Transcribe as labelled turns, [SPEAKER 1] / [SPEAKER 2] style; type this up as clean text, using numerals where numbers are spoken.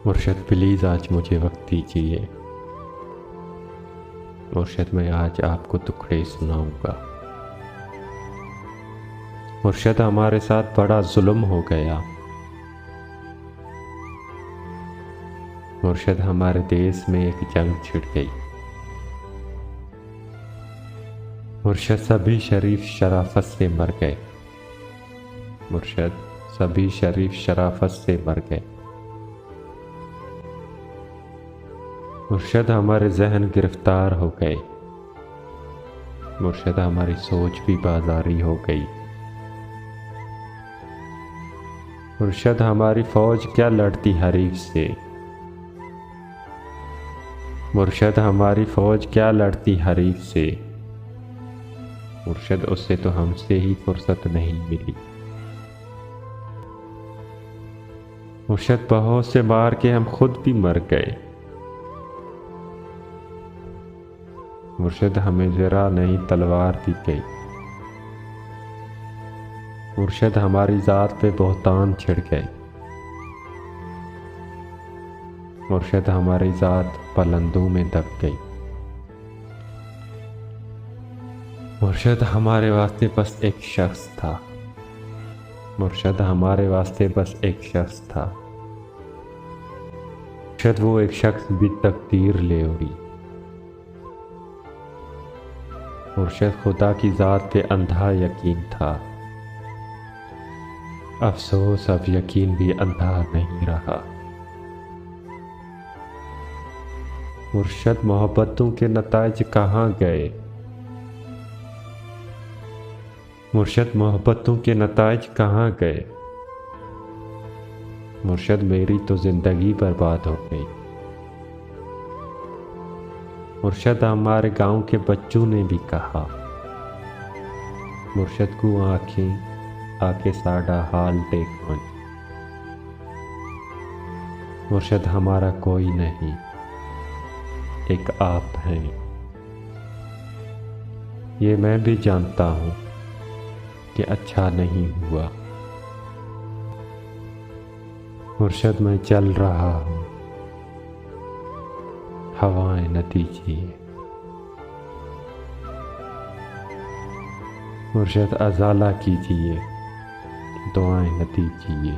[SPEAKER 1] مرشد پلیز آج مجھے وقت دیجیے، مرشد میں آج آپ کو ٹکڑے سناؤں گا۔ مرشد ہمارے ساتھ بڑا ظلم ہو گیا، مرشد ہمارے دیس میں ایک جنگ چھڑ گئی، مرشد سبھی شریف شرافت سے مر گئے، مرشد سبھی شریف شرافت سے مر گئے، مرشد ہمارے ذہن گرفتار ہو گئے، مرشد ہماری سوچ بھی بازاری ہو گئی، مرشد ہماری فوج کیا لڑتی حریف سے، مرشد ہماری فوج کیا لڑتی حریف سے، مرشد اس سے تو ہم سے ہی فرصت نہیں ملی، مرشد بہت سے مار کے ہم خود بھی مر گئے، مرشد ہمیں ذرا نہیں تلوار دی گئی، مرشد ہماری ذات پہ بہتان چھڑ گئے، مرشد ہماری ذات پلندوں میں دب گئی، مرشد ہمارے واسطے بس ایک شخص تھا، مرشد ہمارے واسطے بس ایک شخص تھا، مرشد وہ ایک شخص بھی تقدیر لے اڑی، مرشد خدا کی ذات پہ اندھا یقین تھا، افسوس اب یقین بھی اندھا نہیں رہا، مرشد محبتوں کے نتائج کہاں گئے، مرشد محبتوں کے نتائج کہاں گئے، مرشد میری تو زندگی برباد ہو گئی، مرشد ہمارے گاؤں کے بچوں نے بھی کہا، مرشد کو آنکھیں آکے ساڈا حال دیکھ من، مرشد ہمارا کوئی نہیں، ایک آپ ہیں، یہ میں بھی جانتا ہوں کہ اچھا نہیں ہوا، مرشد میں چل رہا ہوں، ہوائیں نہ دیجیے، مرشد ازالہ کیجیے، دعائیں نہ دیجیے۔